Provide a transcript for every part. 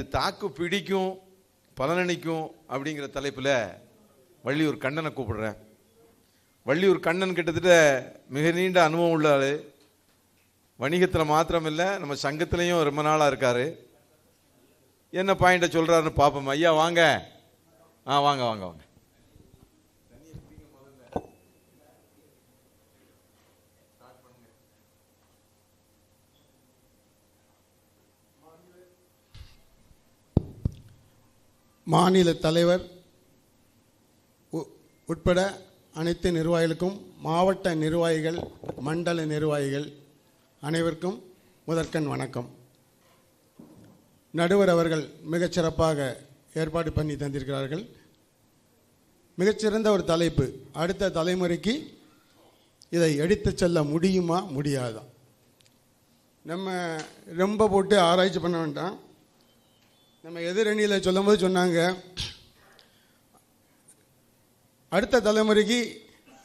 அது தாக்கு பிடிக்கும் பலனளிக்கும் அப்படிங்கிற தலைப்பில் வள்ளியூர் கண்ணனை கூப்பிடுறேன். வள்ளியூர் கண்ணன் கிட்டத்தட்ட மிக நீண்ட அனுபவம் உள்ள ஆள். வணிகத்தில் மாத்திரம் இல்லை, நம்ம சங்கத்திலையும் ரொம்ப நாளாக இருக்கார். என்ன பாயிண்ட்டை சொல்கிறாருன்னு பார்ப்போம். ஐயா வாங்க. வாங்க வாங்க வாங்க. மாநில தலைவர் உட்பட அனைத்து நிர்வாகிகளுக்கும், மாவட்ட நிர்வாகிகள், மண்டல நிர்வாகிகள் அனைவருக்கும் முதற்கண் வணக்கம். நடுவர் அவர்கள் மிகச்சிறப்பாக ஏற்பாடு பண்ணி தந்திருக்கிறார்கள். மிகச்சிறந்த ஒரு தலைப்பு. அடுத்த தலைமுறைக்கு இதை எடுத்து செல்ல முடியுமா முடியாதா? நம்ம ரொம்ப போட்டு ஆராய்ச்சி பண்ண வேண்டாம். நம்ம எதிரணியில் சொல்லும் போது சொன்னாங்க, அடுத்த தலைமுறைக்கு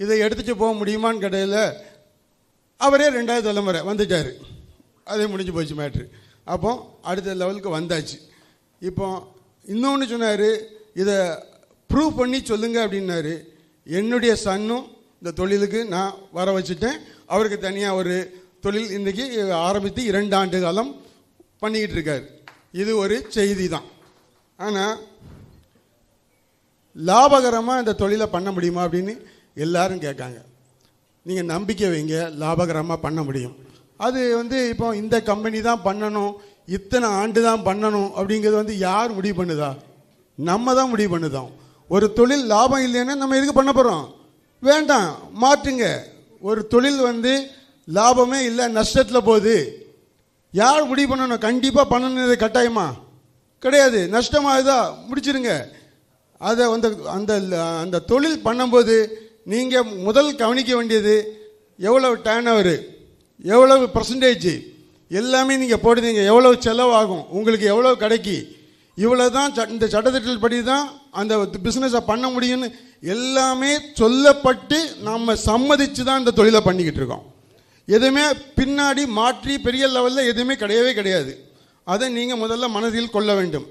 இதை எடுத்துட்டு போக முடியுமான்னு கேட்டதில் அவரே 2வது தலைமுறை வந்துட்டார். அதே முடிஞ்சு போச்சு மேட்ரு. அப்போ அடுத்த லெவலுக்கு வந்தாச்சு. இப்போ இன்னொன்று சொன்னார், இதை ப்ரூவ் பண்ணி சொல்லுங்க அப்படின்னாரு. என்னுடைய சன்னும் இந்த தொழிலுக்கு நான் வர வச்சுட்டேன். அவருக்கு தனியாக ஒரு தொழில் இன்றைக்கி ஆரம்பித்து 2 ஆண்டு காலம் பண்ணிக்கிட்டு இருக்கார். இது ஒரு செய்தி தான். ஆனால் லாபகரமாக இந்த தொழிலை பண்ண முடியுமா அப்படின்னு எல்லாரும் கேட்காங்க. நீங்கள் நம்பிக்கை வைங்க, லாபகரமாக பண்ண முடியும். அது இப்போ இந்த கம்பெனி தான் பண்ணணும், இத்தனை ஆண்டு தான் பண்ணணும் அப்படிங்கிறது யார் முடிவு பண்ணுதா? நம்ம தான் முடிவு பண்ணுதோம். ஒரு தொழில் லாபம் இல்லைன்னா நம்ம எதுக்கு பண்ண போகிறோம்? வேண்டாம், மாற்றுங்க. ஒரு தொழில் லாபமே இல்லை, நஷ்டத்தில் போகுது, யார் முடிவு பண்ணணும்? கண்டிப்பாக பண்ணணுது கட்டாயமா கிடையாது. நஷ்டமாகுதா முடிச்சிருங்க. அதை அந்த தொழில் பண்ணும்போது நீங்கள் முதல் கவனிக்க வேண்டியது எவ்வளவு டர்ன் ஓவர், எவ்வளவு பர்சன்டேஜ், எல்லாமே நீங்கள் போடுறீங்க. எவ்வளவு செலவாகும், உங்களுக்கு எவ்வளவு கிடைக்கி, இவ்வளோ தான் இந்த சட்டத்திட்டத்தில் படி தான் அந்த பிஸ்னஸை பண்ண முடியும்னு எல்லாமே சொல்லப்பட்டு நம்ம சம்மதிச்சு தான் இந்த தொழிலை பண்ணிக்கிட்டு இருக்கோம். எதுவுமே பின்னாடி மாற்றி பெரிய லெவலில் எதுவுமே கிடையவே கிடையாது. அதை நீங்கள் முதல்ல மனதில் கொள்ள வேண்டும்.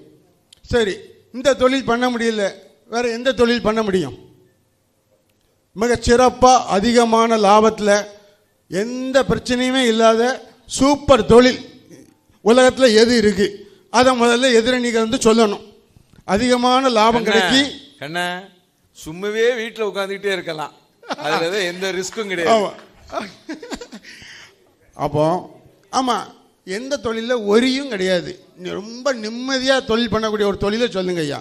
சரி, இந்த தொழில் பண்ண முடியல, வேறு எந்த தொழில் பண்ண முடியும்? மிக சிறப்பாக அதிகமான லாபத்தில் எந்த பிரச்சனையுமே இல்லாத சூப்பர் தொழில் உலகத்தில் எது இருக்குது? அதை முதல்ல எதிரணிகள் சொல்லணும். அதிகமான லாபம் கிடைக்கி கண்ணா சும்மாவே வீட்டில் உட்காந்துக்கிட்டே இருக்கலாம், அதில் எந்த ரிஸ்க்கும் கிடையாது. அப்போ ஆமாம், எந்த தொழிலில் ஒரியும் கிடையாது. ரொம்ப நிம்மதியாக தொழில் பண்ணக்கூடிய ஒரு தொழிலை சொல்லுங்க ஐயா.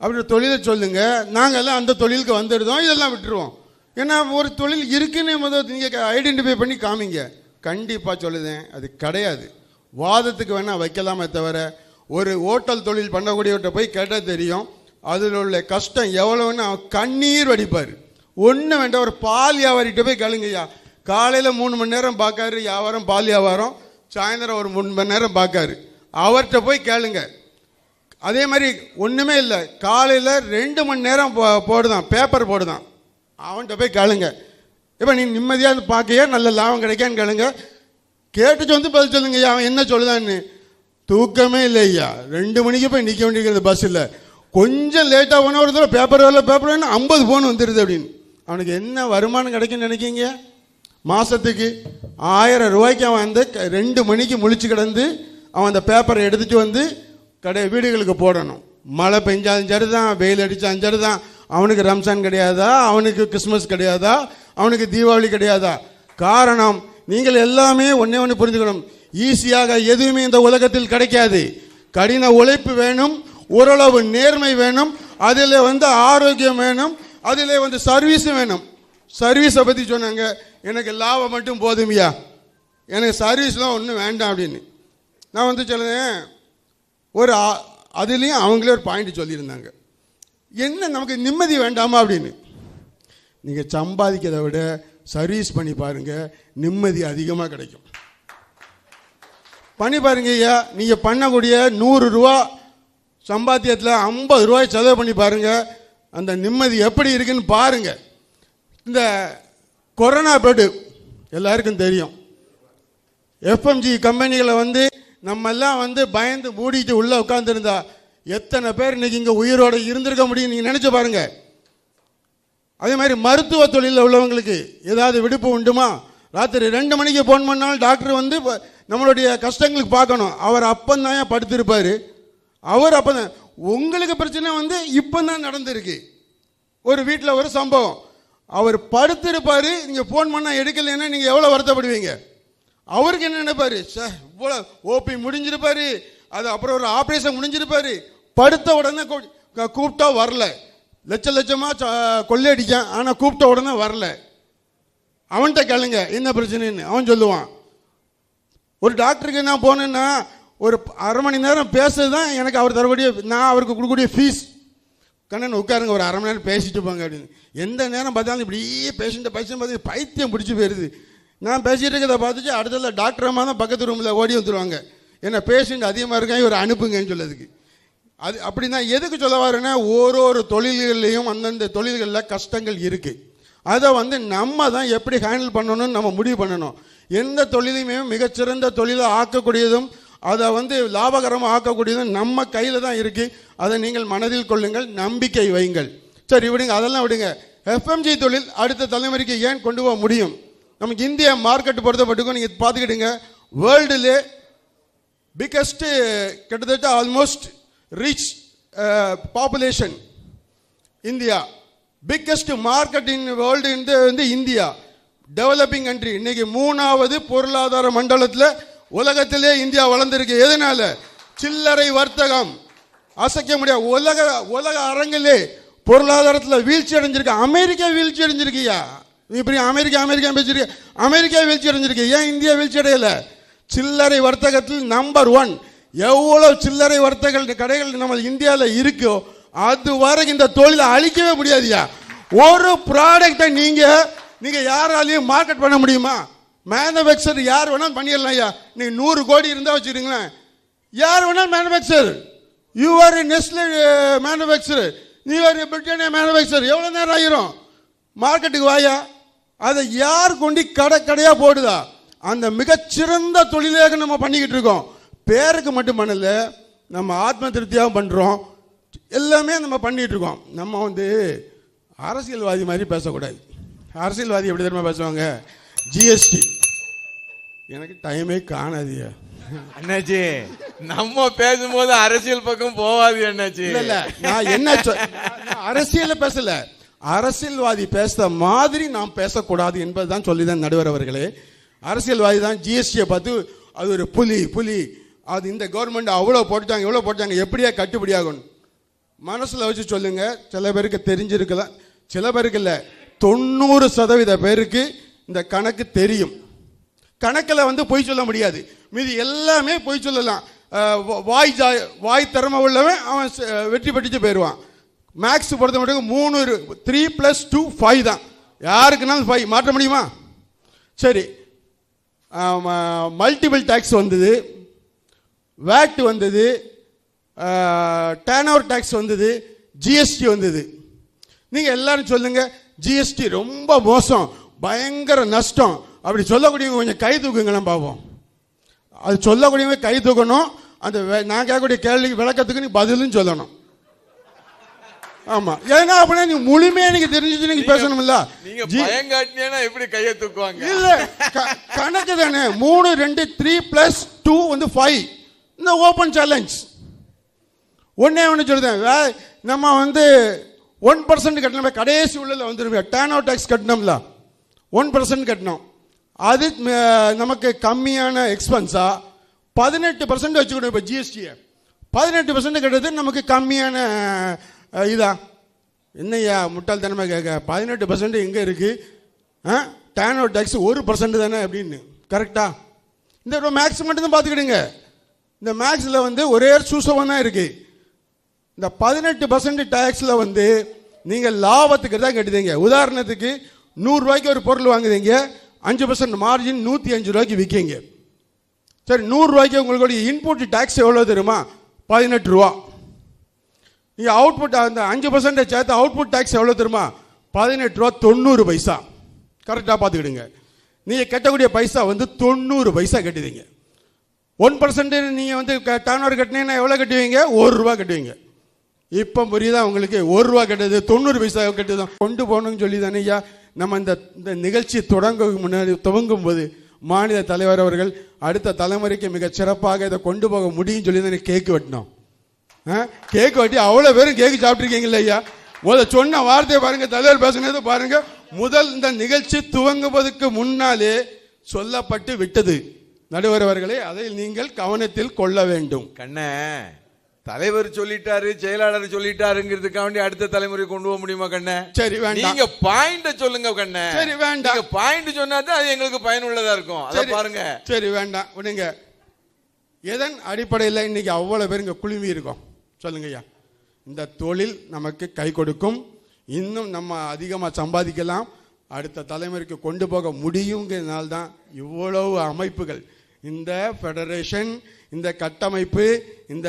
அப்படி ஒரு தொழிலை சொல்லுங்க, நாங்கள்லாம் அந்த தொழிலுக்கு வந்துடுதோம், இதெல்லாம் விட்டுருவோம். ஏன்னா ஒரு தொழில் இருக்குன்னு முதல் நீங்கள் ஐடென்டிஃபை பண்ணி காமிங்க. கண்டிப்பாக சொல்லுதேன், அது கிடையாது. வாதத்துக்கு வேணால் வைக்கலாமே தவிர, ஒரு ஹோட்டல் தொழில் பண்ணக்கூடியவர்கிட்ட போய் கேட்டால் தெரியும் அதில் உள்ள கஷ்டம் எவ்வளோன்னு. அவன் கண்ணீர் வடிப்பார். ஒன்று வேண்டாம், ஒரு பால் வியாபாரிகிட்ட போய் கேளுங்கய்யா. காலையில் 3 மணி நேரம் பார்க்காரு வியாபாரம், பால் வியாபாரம். சாயந்தரம் ஒரு 3 மணி நேரம் பார்க்காரு. அவர்கிட்ட போய் கேளுங்க. அதே மாதிரி ஒன்றுமே இல்லை, காலையில் 2 மணி நேரம் போடுதான், பேப்பர் போடுதான். அவன்கிட்ட போய் கேளுங்க, இப்போ நீ நிம்மதியாக பார்க்கையா நல்ல லாபம் கிடைக்கான்னு கேளுங்க. கேட்டுட்டு பதில் சொல்லுங்க ஐயா. அவன் என்ன சொல்லுதான்னு. தூக்கமே இல்லை ஐயா. 2 மணிக்கு போய் நிற்க வேண்டியிருக்கிறது பஸ் இல்லை. கொஞ்சம் லேட்டாக போன ஒரு தடவை பேப்பர் வரல, பேப்பர் வேணும் 50 ஃபோன் வந்துடுது அப்படின்னு. அவனுக்கு என்ன வருமானம் கிடைக்குன்னு நினைக்கிங்க? மாதத்துக்கு 1000 ரூபாய்க்கு அவன் 2 மணிக்கு முழிச்சு கிடந்து அவன் அந்த பேப்பரை எடுத்துகிட்டு வீடுகளுக்கு போடணும். மழை பெஞ்சாலும் சரி தான், வெயில் அடித்தாலும் சரி தான். அவனுக்கு ரம்ஜான் கிடையாதா? அவனுக்கு கிறிஸ்மஸ் கிடையாதா? அவனுக்கு தீபாவளி கிடையாதா? காரணம், நீங்கள் எல்லாமே ஒன்று புரிஞ்சுக்கணும். ஈஸியாக எதுவுமே இந்த உலகத்தில் கிடைக்காது. கடின உழைப்பு வேணும், ஓரளவு நேர்மை வேணும், அதில் ஆரோக்கியம் வேணும், அதில் சர்வீஸும் வேணும். சர்வீஸை பற்றி சொன்னாங்க, எனக்கு லாபம் மட்டும் போதுமையா, எனக்கு சர்வீஸ்லாம் ஒன்றும் வேண்டாம் அப்படின்னு. நான் சொல்லுவேன், ஒரு அதுலேயும் அவங்களே ஒரு பாயிண்ட் சொல்லியிருந்தாங்க, என்ன நமக்கு நிம்மதி வேண்டாமா அப்படின்னு. நீங்கள் சம்பாதிக்கிறதை விட சர்வீஸ் பண்ணி பாருங்கள், நிம்மதி அதிகமாக கிடைக்கும். பண்ணி பாருங்க ஐயா. நீங்கள் பண்ணக்கூடிய 100 ரூபா சம்பாத்தியத்தில் 50 ரூபாய் செலவு பண்ணி பாருங்கள், அந்த நிம்மதி எப்படி இருக்குன்னு பாருங்கள். இந்த கொரோனா பெட் எல்லாருக்கும் தெரியும். எஃப்எம்ஜி கம்பெனிகளை நம்ம எல்லாம் வந்து பயந்து மூடிட்டு உள்ள உட்கார்ந்துருந்தா எத்தனை பேர் இன்னைக்கு இங்கே உயிரோட இருந்திருக்க முடியும் நீங்கள் நினைச்சு பாருங்க. அதே மாதிரி மருத்துவ தொழிலில் உள்ளவங்களுக்கு ஏதாவது விடுப்பு உண்டுமா? ராத்திரி 2 மணிக்கு ஃபோன் பண்ணாலும் டாக்டர் வந்து நம்மளுடைய கஷ்டங்களுக்கு பார்க்கணும். அவர் அப்பந்தான் படுத்திருப்பார். அவர் அப்பந்தான். உங்களுக்கு பிரச்சனை வந்து இப்போ தான் நடந்திருக்கு. ஒரு வீட்டில் ஒரு சம்பவம், அவர் படுத்திருப்பார், நீங்கள் ஃபோன் பண்ணால் எடுக்கலைன்னா நீங்கள் எவ்வளோ வருத்தப்படுவீங்க? அவருக்கு என்ன நினைப்பாரு? சார் இவ்வளோ ஓபி முடிஞ்சிருப்பாரு, அது அப்புறம் ஒரு ஆப்ரேஷன் முடிஞ்சிருப்பாரு, படுத்த உடனே கூப்பிட்டா வரல, லட்சமாக கொள்ளையடிக்கான், ஆனால் கூப்பிட்ட உடனே வரல. அவன்கிட்ட கேளுங்க என்ன பிரச்சனைன்னு, அவன் சொல்லுவான். ஒரு டாக்டருக்கு நான் போனேன்னா ஒரு அரை மணி நேரம் பேசுறது தான் எனக்கு அவர் தரக்கூடிய, நான் அவருக்கு கொடுக்கக்கூடிய ஃபீஸ். கண்ணன் உட்காருங்க ஒரு அரை மணி நேரம் பேசிட்டு போங்க அப்படின்னு. எந்த நேரம் பார்த்தாலும் இப்படியே பேஷண்ட்டை பார்த்து பைத்தியம் பிடிச்சி போயிடுது. நான் பேசிகிட்டு இருக்கிறத பார்த்துட்டு அடுத்தது டாக்டர் அம்மா தான் பக்கத்து ரூமில் ஓடி வந்துடுவாங்க, ஏன்னா பேஷண்ட் அதிகமாக இருக்காங்க இவர் அனுப்புங்கன்னு சொல்லதுக்கு. அது அப்படி தான் எதுக்கு சொல்ல வரேன்னா, ஒரு தொழில்கள்லையும் அந்தந்த தொழில்களில் கஷ்டங்கள் இருக்குது. அதை வந்து நம்ம தான் எப்படி ஹேண்டில் பண்ணணும்னு நம்ம முடிவு பண்ணணும். எந்த தொழிலையுமே மிகச்சிறந்த தொழிலை ஆக்கக்கூடியதும் அதை வந்து லாபகரமாக ஆக்கக்கூடியதும் நம்ம கையில் தான் இருக்குது. அதை நீங்கள் மனதில் கொள்ளுங்கள், நம்பிக்கை வைங்கள். சரி விடுங்க, அதெல்லாம் விடுங்க. எஃப்எம்ஜி தொழில் அடுத்த தலைமுறைக்கு ஏன் கொண்டு போக முடியும்? நமக்கு இந்தியா மார்க்கெட் பொறுத்தப்பட்டுக்கும் நீங்கள் பார்த்துக்கிடுங்க, வேர்ல்டுலே பிக்கஸ்ட்டு கிட்டத்தட்ட almost rich population India, biggest market in world வந்து இந்தியா, டெவலப்பிங் கண்ட்ரி. இன்னைக்கு 3வது பொருளாதார மண்டலத்தில் உலகத்திலே இந்தியா வளர்ந்துருக்கு. எதனால? சில்லறை வர்த்தகம் அசைக்க முடியாது. உலக அரங்கிலே பொருளாதாரத்தில் வீழ்ச்சி அடைஞ்சிருக்கு. அமெரிக்கா வீழ்ச்சி அடைஞ்சிருக்கியா? இப்படி அமெரிக்கா பேசிருக்க, அமெரிக்கா வீழ்ச்சி அடைஞ்சிருக்கு. ஏன் இந்தியா வீழ்ச்சி அடையல? சில்லறை வர்த்தகத்தில் நம்பர் 1. எவ்வளவு சில்லறை வர்த்தக கடைகள் நம்ம இந்தியாவில் இருக்கோ அது வரை இந்த தொழிலை அழிக்கவே முடியாதுயா. ஒரு ப்ராடக்டை நீங்க யாராலையும் மார்க்கெட் பண்ண முடியுமா? மேனுஃபேக்சர் யார் வேணாலும் பண்ணிடலாம் ஐயா. நீங்க 100 கோடி இருந்தா வச்சுருங்களேன், யார் வேணாலும் manufacture. You are Nestle manufacture, நீ ஒரு பிரிட்டானியா மேனுஃபேக்சர். எவ்வளோ நேரம் ஆயிரும்? மார்க்கெட்டுக்கு வாயா. அதை யார் கொண்டு கடையா போடுதா? அந்த மிகச்சிறந்த தொழிலாக நம்ம பண்ணிக்கிட்டு இருக்கோம். பேருக்கு மட்டும் பண்ணல, நம்ம ஆத்ம திருப்தியாகவும் பண்ணுறோம். எல்லாமே நம்ம பண்ணிட்டு இருக்கோம். நம்ம வந்து அரசியல்வாதி மாதிரி பேசக்கூடாது. அரசியல்வாதி எப்படி தெரியுமா பேசுவாங்க? ஜிஎஸ்டி. எனக்கு டைமே காணாதியா அண்ணாச்சி, நம்ம பேசும்போது அரசியல் பக்கம் போவாது அண்ணாச்சி. இல்ல நான் என்ன அரசியல பேசல, அரசியல்வாதி பேசுற மாதிரி நாம் பேசக்கூடாது என்பதுதான் சொல்லிதான் நடுவர் அவர்களே. அரசியல்வாதி தான் ஜிஎஸ்டியை பார்த்து அது ஒரு புலி, அது இந்த கவர்மெண்ட் அவ்வளோ போட்டாங்க எப்படியா கட்டுப்படி ஆகும் மனசில் வச்சு சொல்லுங்க. சில பேருக்கு தெரிஞ்சிருக்கலாம், சில பேருக்கு இல்லை, 90% பேருக்கு இந்த கணக்கு தெரியும். கணக்கில் வந்து பொய் சொல்ல முடியாது, மீதி எல்லாமே பொய் சொல்லலாம். வாய் திறமை உள்ளவன் அவன் வெற்றி பெற்றுட்டு போயிடுவான். மேக்ஸ் பொறுத்த மட்டும் 3 + 2 5 தான். யாருக்குனாலும் 5 மாற்ற முடியுமா? சரி, மல்டிபிள் டேக்ஸ் வந்தது, வேட் வந்தது, டர்ன் ஓவர் டேக்ஸ் வந்தது, ஜிஎஸ்டி வந்தது. நீங்க எல்லாரும் சொல்லுங்க, ஜிஎஸ்டி ரொம்ப மோசம், பயங்கர நஷ்டம் அப்படி சொல்லக்கூடியவங்க கொஞ்சம் கை தூக்குங்களேன் பார்ப்போம். அது சொல்லக்கூடியவங்க கை தூக்கணும். அந்த நான் கேட்கக்கூடிய கேள்விக்கு விளக்கத்துக்கு நீ பதிலும் சொல்லணும். ஆமா, ஏன்னா அப்படின்னா நீங்க முழுமையா நீங்க தெரிஞ்சுட்டு நீங்க பேசணும். இல்ல நீங்க பயங்காட்டினா எப்படி கையை தூக்குவாங்க? இல்ல கணக்கு தானே. 3 2 3 + 2 வந்து 5. இந்த ஓப்பன் சேலஞ்ச் ஒன்று சொல்லுதேன். நம்ம வந்து 1% கட்டணும், கடைசி உள்ள வந்துருவோம். டர்ன் ஓவர் டேக்ஸ் கட்டணும்ல, 1% கட்டணும். அது நமக்கு கம்மியான எக்ஸ்பென்ஸா? 18% வச்சுக்கணும். இப்போ ஜிஎஸ்டியை 18% கட்டுறது நமக்கு கம்மியான இதா? என்னையா முட்டாள்தனமாக கேட்க, 18% எங்கே இருக்கு? டர்ன் ஓவர் டேக்ஸ் 1% தானே அப்படின்னு. கரெக்டா? இந்த மேக்ஸ் மட்டும் தான் பார்த்துக்கிடுங்க. இந்த மேக்ஸில் வந்து ஒரே சூசவம் தான் இருக்கு. இந்த 18% டேக்ஸில் வந்து நீங்கள் லாபத்துக்கு தான் கட்டுதீங்க. உதாரணத்துக்கு 100 ரூபாய்க்கு ஒரு பொருள் வாங்குதீங்க, 5% மார்ஜின் 105 ரூபாய்க்கு விற்கிங்க. சரி, 100 ரூபாய்க்கு உங்களுடைய இன்புட் டேக்ஸ் எவ்வளோ தெரியுமா? 18 ரூபா. நீங்கள் அவுட்புட் அந்த 5% சேர்த்து அவுட்புட் டேக்ஸ் எவ்வளோ தெரியுமா? 18 ரூபா 90 பைசா. கரெக்டாக பார்த்துக்கிடுங்க. நீங்கள் கட்டக்கூடிய பைசா வந்து 90 பைசா கட்டுதீங்க. 1% நீங்கள் வந்து டர்ன் ஓவர் கட்டினீங்கன்னா எவ்வளோ கட்டுவீங்க? ₹1 கட்டுவீங்க. இப்போ புரியுதா உங்களுக்கு? ₹1 கட்டுது, 90 பைசா கட்டுது. கொண்டு போகணும்னு சொல்லி தானே ஐயா நம்ம இந்த நிகழ்ச்சி துவங்கும் போது மாநில தலைவர் அவர்கள் அடுத்த தலைமுறைக்கு மிகச் சிறப்பாக இதை கொண்டு போக முடியும் சொல்லி தானே கேக்கு வெட்டினோம். கேக்கு வெட்டி அவ்வளோ பேரும் கேக்கு சாப்பிட்ருக்கீங்களா ஐயா? சொன்ன வார்த்தையை பாருங்க, தலைவர் பேசுனதை பாருங்க. முதல் இந்த நிகழ்ச்சி துவங்குவதற்கு முன்னாலே சொல்லப்பட்டு விட்டது. நடுவர் அவர்களே, அதை நீங்கள் கவனத்தில் கொள்ள வேண்டும். கண்ணே, தலைவர் சொல்லிட்டாரு, செயலாளர் சொல்லிட்டாருங்கிறதுக்காக அடுத்த தலைமுறை கொண்டு போக முடியுமா கண்ணே? சரி, வேண்டாம். நீங்க பாயிண்ட சொல்லுங்க கண்ணே. சரி, வேண்டாம். பாயிண்ட் சொன்னாதான் அது எங்களுக்கு பயனுள்ளதா இருக்கும். அதை பாருங்க. சரி, வேண்டாம், விடுங்க. எதன் அடிப்படையில் இன்னைக்கு அவ்வளவு பேர் இங்க குழுமி இருக்கோம் சொல்லுங்க ஐயா? இந்த தொழில் நமக்கு கை கொடுக்கும், இன்னும் நம்ம அதிகமாக சம்பாதிக்கலாம், அடுத்த தலைமுறைக்கு கொண்டு போக முடியுங்கிறதுனால தான் இவ்வளவு அமைப்புகள், இந்த ஃபெடரேஷன், இந்த கட்டமைப்பு, இந்த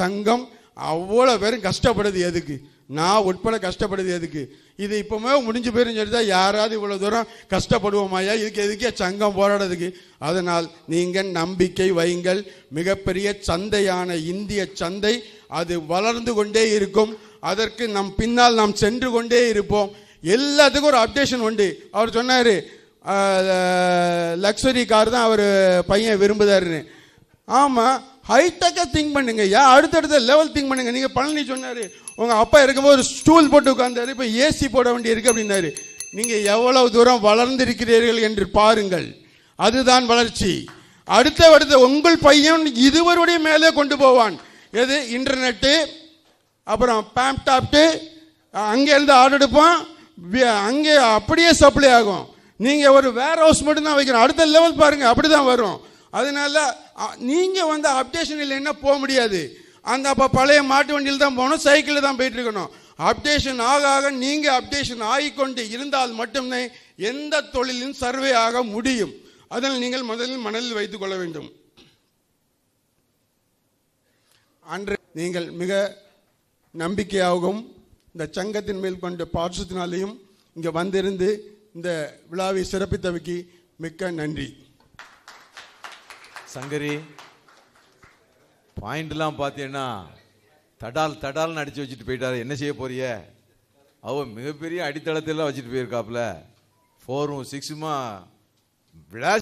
சங்கம் அவ்வளோ பேரும் கஷ்டப்படுது. எதுக்கு? நான் உட்பட கஷ்டப்படுது எதுக்கு? இது இப்போவே முடிஞ்சு போயிரும் சொல்லிதான் யாராவது இவ்வளோ தூரம் கஷ்டப்படுவோமாயா? இதுக்கு எதுக்கே சங்கம் போராடுறதுக்கு? அதனால் நீங்கள் நம்பிக்கை வையுங்கள். மிகப்பெரிய சந்தையான இந்திய சந்தை அது வளர்ந்து கொண்டே இருக்கும். அதற்கு நம் பின்னால் நாம் சென்று கொண்டே இருப்போம். எல்லாத்துக்கும் ஒரு அப்டேஷன் உண்டு. அவர் சொன்னார் லக்ஸரி கார் தான் அவர் பையன் விரும்புதாருன்னு. ஆமாம், ஹைடெக்காக திங்க் பண்ணுங்க ஐயா, அடுத்தடுத்த லெவல் திங்க் பண்ணுங்க. நீங்கள் பழனி சொன்னார் உங்கள் அப்பா இருக்கும்போது ஒரு ஸ்டூல் போட்டு உட்கார்ந்தாரு, இப்போ ஏசி போட வேண்டி இருக்கு அப்படின்னாரு. நீங்கள் எவ்வளவு தூரம் வளர்ந்திருக்கிறீர்கள் என்று பாருங்கள். அதுதான் வளர்ச்சி. அடுத்த உங்கள் பையன் இதுவருடைய மேலே கொண்டு போவான். எது? இன்டர்நெட்டு, அப்புறம் பேம்டாப்டு, அங்கேருந்து ஆர்டர் எடுப்போம், அங்கே அப்படியே சப்ளை ஆகும். நீங்கள் ஒரு வேர் ஹவுஸ் மட்டும்தான் வைக்கணும், அடுத்த லெவல் பாருங்கள், அப்படி தான் வரும். அதனால நீங்கள் வந்து அப்டேஷன் இல்லைன்னா போக முடியாது. அந்த அப்போ பழைய மாட்டு வண்டியில் தான் போகணும், சைக்கிளில் தான் போயிட்டு இருக்கணும். அப்டேஷன் ஆக ஆக நீங்கள் அப்டேஷன் ஆகிக்கொண்டு இருந்தால் மட்டுமே எந்த தொழிலும் சர்வே ஆக முடியும். அதனால் நீங்கள் முதலில் மனதில் வைத்துக் கொள்ள வேண்டும். அன்று நீங்கள் மிக நம்பிக்கையாகவும் இந்த சங்கத்தின் மேல் கொண்ட பாசத்தினாலேயும் இங்கே வந்திருந்து இந்த விழாவை சிறப்பித்தவைக்கு மிக்க நன்றி. சங்கரி, பாயிண்ட்லாம் பார்த்தீங்கன்னா தடால்னு அடிச்சு வச்சுட்டு போயிட்டாரு. என்ன செய்ய போறிய? அவன் மிகப்பெரிய அடித்தளத்தெல்லாம் வச்சுட்டு போயிருக்காப்புல. 4ம் 6மா விழா